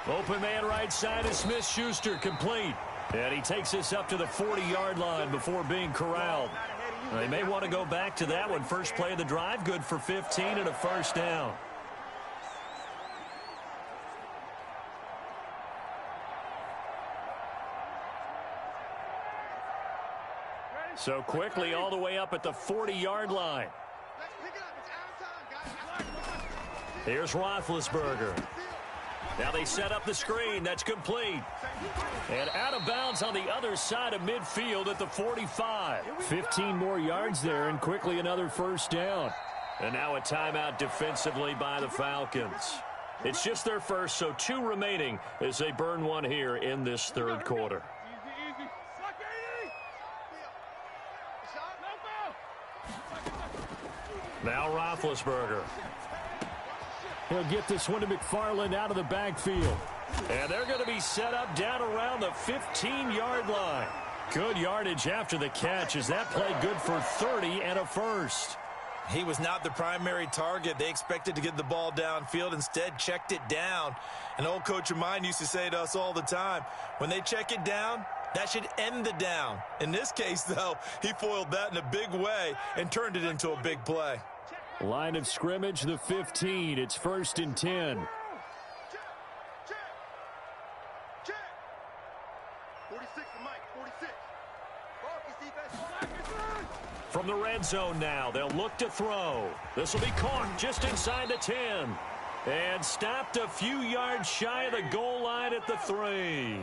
Open man right side is Smith-Schuster, complete. And he takes this up to the 40-yard line before being corralled. They may want to go back to that one. First play of the drive, good for 15 and a 1st down. So quickly all the way up at the 40-yard line. Here's Roethlisberger. Now they set up the screen. That's complete. And out of bounds on the other side of midfield at the 45. 15 more yards there, and quickly another 1st down. And now a timeout defensively by the Falcons. It's just their first, so 2 remaining as they burn one here in this 3rd quarter. Now Roethlisberger. He'll get this one to McFarland out of the backfield. And they're going to be set up down around the 15-yard line. Good yardage after the catch. Is that play good for 30 and a 1st? He was not the primary target. They expected to get the ball downfield. Instead, checked it down. An old coach of mine used to say to us all the time, when they check it down, that should end the down. In this case, though, he foiled that in a big way and turned it into a big play. Line of scrimmage, the 15. It's 1st and 10. 46 to Mike, 46. From the red zone now, they'll look to throw. This will be caught just inside the 10. And stopped a few yards shy of the goal line at the 3.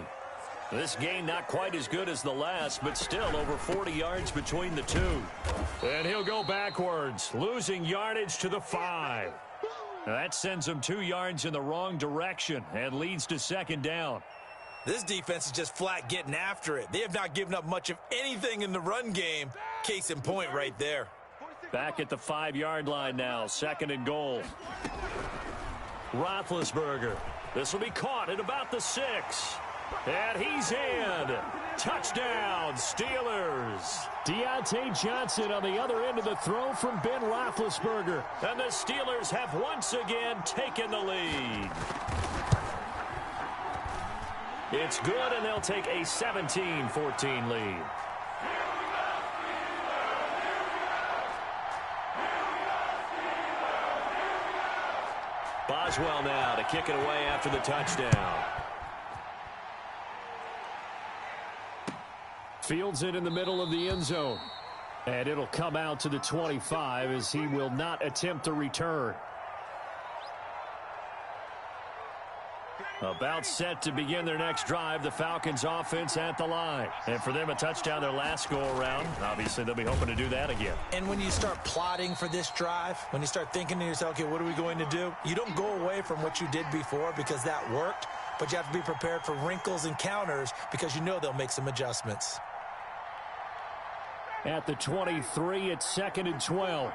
This gain not quite as good as the last, but still over 40 yards between the 2. And he'll go backwards, losing yardage to the 5. That sends him 2 yards in the wrong direction and leads to 2nd down. This defense is just flat getting after it. They have not given up much of anything in the run game. Case in point right there. Back at the 5-yard line now, 2nd and goal. Roethlisberger. This will be caught at about the 6. And he's in. Touchdown, Steelers. Deontay Johnson on the other end of the throw from Ben Roethlisberger. And the Steelers have once again taken the lead. It's good, and they'll take a 17-14 lead. Boswell now to kick it away after the touchdown. Fields it in the middle of the end zone. And it'll come out to the 25 as he will not attempt a return. About set to begin their next drive, the Falcons offense at the line. And for them, a touchdown their last go-around. Obviously, they'll be hoping to do that again. And when you start plotting for this drive, when you start thinking to yourself, okay, what are we going to do? You don't go away from what you did before because that worked, but you have to be prepared for wrinkles and counters because you know they'll make some adjustments. At the 23, it's 2nd and 12.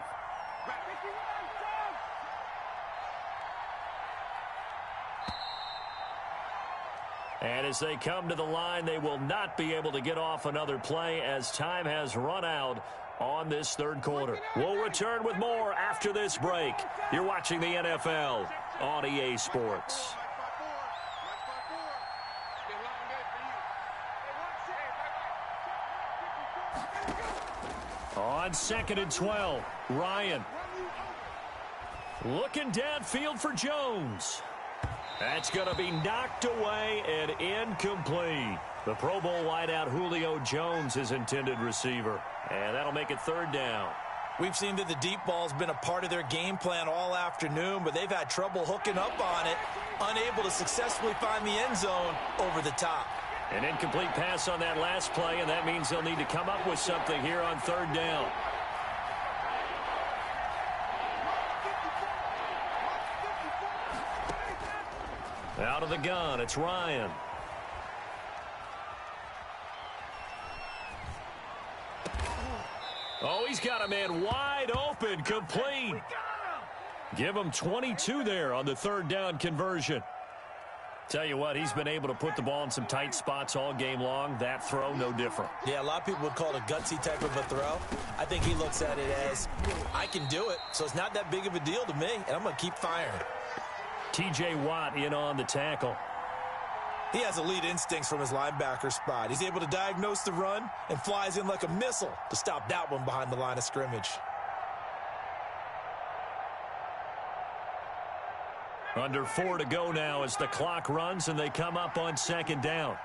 And as they come to the line, they will not be able to get off another play as time has run out on this 3rd quarter. We'll return with more after this break. You're watching the NFL on EA Sports. On 2nd and 12, Ryan. Looking downfield for Jones. That's going to be knocked away and incomplete. The Pro Bowl wideout Julio Jones, his intended receiver. And that'll make it 3rd down. We've seen that the deep ball's been a part of their game plan all afternoon, but they've had trouble hooking up on it, unable to successfully find the end zone over the top. An incomplete pass on that last play, and that means they'll need to come up with something here on 3rd down. Out of the gun, it's Ryan. Oh, he's got a man wide open, complete. Give him 22 there on the 3rd down conversion. Tell you what, he's been able to put the ball in some tight spots all game long. That throw, no different. Yeah, a lot of people would call it a gutsy type of a throw. I think he looks at it as, I can do it, so it's not that big of a deal to me, and I'm going to keep firing. T.J. Watt in on the tackle. He has elite instincts from his linebacker spot. He's able to diagnose the run and flies in like a missile to stop that one behind the line of scrimmage. Under 4 to go now as the clock runs and they come up on 2nd down.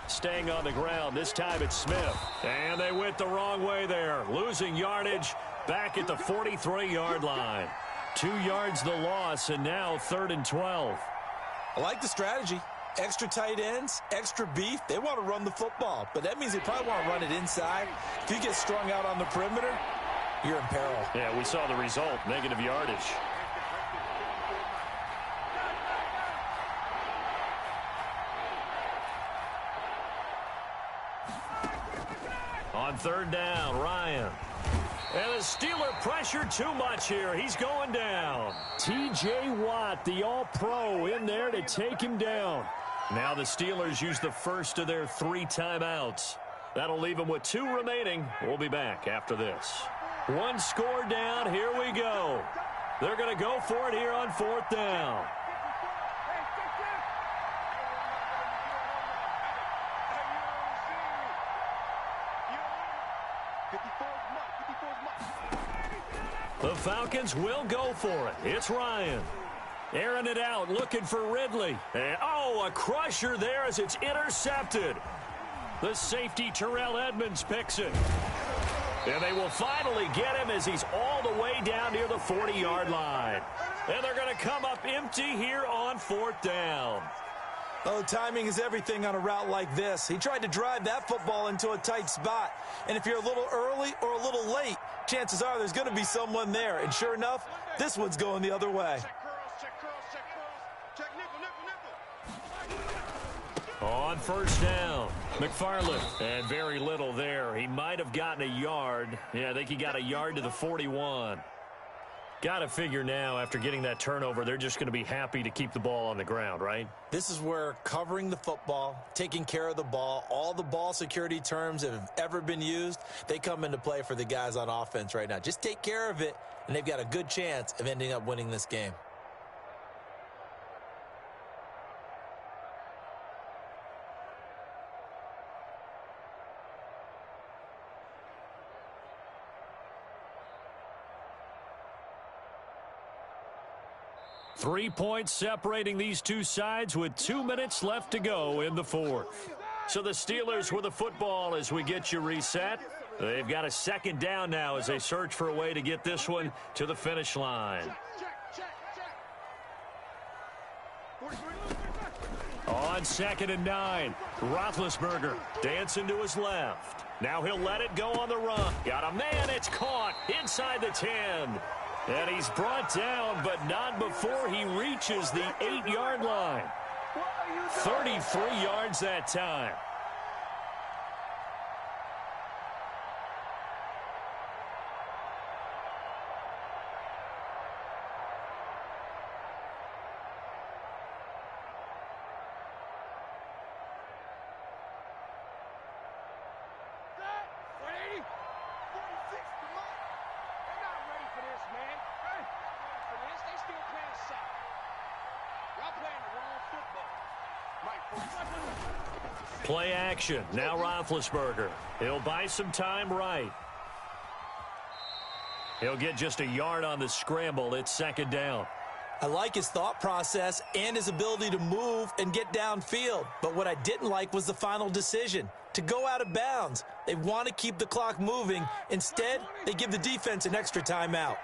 Staying on the ground, this time it's Smith. And they went the wrong way there, losing yardage back at the 43-yard line. 2 yards the loss, and now 3rd and 12. I like the strategy. Extra tight ends, extra beef. They want to run the football, but that means they probably want to run it inside. If you get strung out on the perimeter, you're in peril. Yeah, we saw the result, negative yardage. On 3rd down, Ryan. And the Steeler pressure too much here. He's going down. T.J. Watt, the All-Pro, in there to take him down. Now the Steelers use the first of their 3 timeouts. That'll leave them with 2 remaining. We'll be back after this. 1 score down. Here we go. They're going to go for it here on 4th down. The Falcons will go for it. It's Ryan. Airing it out, looking for Ridley. And, oh, a crusher there as it's intercepted. The safety, Terrell Edmonds, picks it. And they will finally get him as he's all the way down near the 40-yard line. And they're going to come up empty here on 4th down. Oh, timing is everything on a route like this. He tried to drive that football into a tight spot. And if you're a little early or a little late, chances are there's going to be someone there. And sure enough, this one's going the other way. On first down, McFarland. And very little there. He might have gotten a yard. Yeah, I think he got a yard to the 41. Got to figure now, after getting that turnover, they're just going to be happy to keep the ball on the ground, right? This is where covering the football, taking care of the ball, all the ball security terms that have ever been used, they come into play for the guys on offense right now. Just take care of it, and they've got a good chance of ending up winning this game. Three points separating these two sides with 2 minutes left to go in the fourth. So the Steelers with the football as we get you reset. They've got a second down now as they search for a way to get this one to the finish line. On 2nd and 9, Roethlisberger dancing to his left. Now he'll let it go on the run. Got a man, it's caught inside the 10. And he's brought down, but not before he reaches the 8-yard line. 33 yards that time. Play action. Now Roethlisberger. He'll buy some time right. He'll get just a yard on the scramble. It's second down. I like his thought process and his ability to move and get downfield. But what I didn't like was the final decision, to go out of bounds. They want to keep the clock moving. Instead, they give the defense an extra timeout.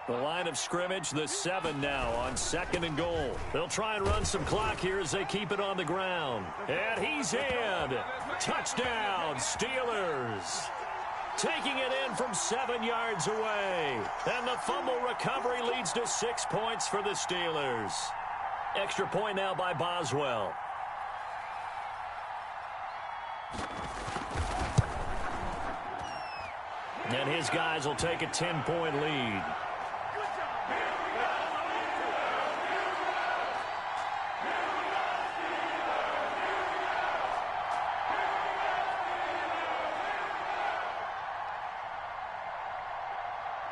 The line of scrimmage, the 7 now on 2nd and goal. They'll try and run some clock here as they keep it on the ground. And he's in. Touchdown, Steelers. Taking it in from 7 yards away. And the fumble recovery leads to 6 points for the Steelers. Extra point now by Boswell. And his guys will take a 10-point lead.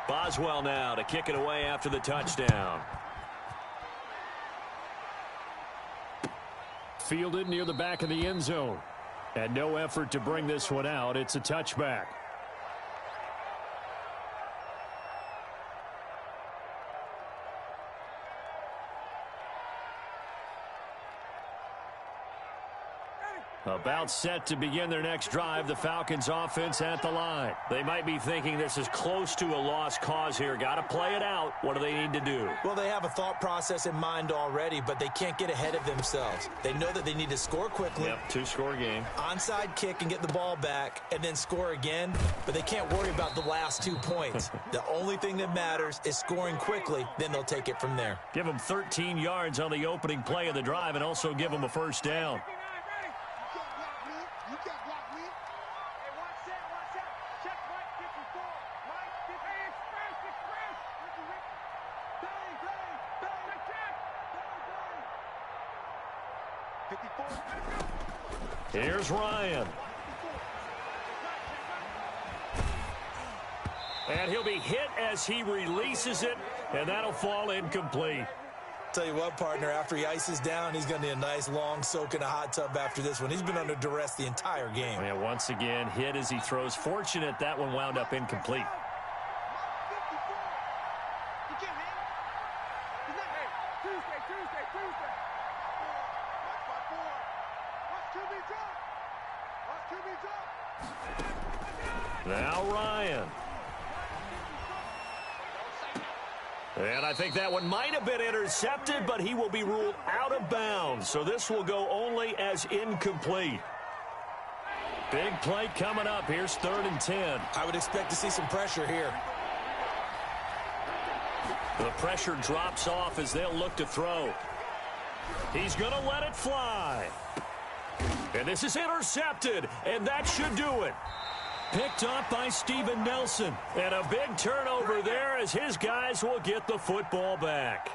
Boswell now to kick it away after the touchdown. Fielded near the back of the end zone. And no effort to bring this one out. It's a touchback. About set to begin their next drive, the Falcons offense at the line. They might be thinking this is close to a lost cause here. Got to play it out. What do they need to do? Well, they have a thought process in mind already, but they can't get ahead of themselves. They know that they need to score quickly. Yep, 2-score game. Onside kick and get the ball back and then score again, but they can't worry about the last 2 points. The only thing that matters is scoring quickly, then they'll take it from there. Give them 13 yards on the opening play of the drive and also give them a first down. Here's Ryan. And he'll be hit as he releases it, and that'll fall incomplete. Tell you what, partner, after he ices down, he's going to need a nice long soak in a hot tub after this one. He's been under duress the entire game. Yeah, once again, hit as he throws. Fortunate that one wound up incomplete. Now Ryan. And I think that one might have been intercepted, but he will be ruled out of bounds. So this will go only as incomplete. Big play coming up. Here's 3rd and 10. I would expect to see some pressure here. The pressure drops off as they'll look to throw. He's going to let it fly. And this is intercepted, and that should do it. Picked up by Steven Nelson. And a big turnover there as his guys will get the football back.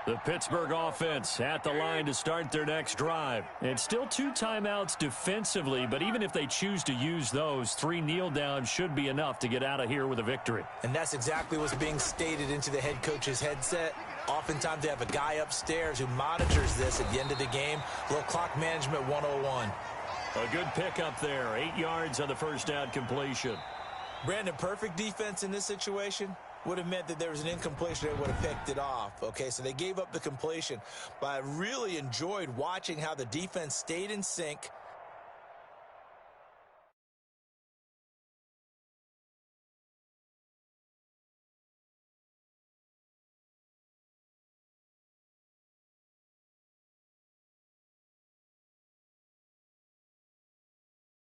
The Pittsburgh offense at the line to start their next drive. And still 2 timeouts defensively, but even if they choose to use those, 3 kneel downs should be enough to get out of here with a victory. And that's exactly what's being stated into the head coach's headset. Oftentimes they have a guy upstairs who monitors this at the end of the game. A little clock management 101. A good pickup there. 8 yards on the first down completion. Brandon, perfect defense in this situation would have meant that there was an incompletion that would have picked it off. Okay, so they gave up the completion. But I really enjoyed watching how the defense stayed in sync,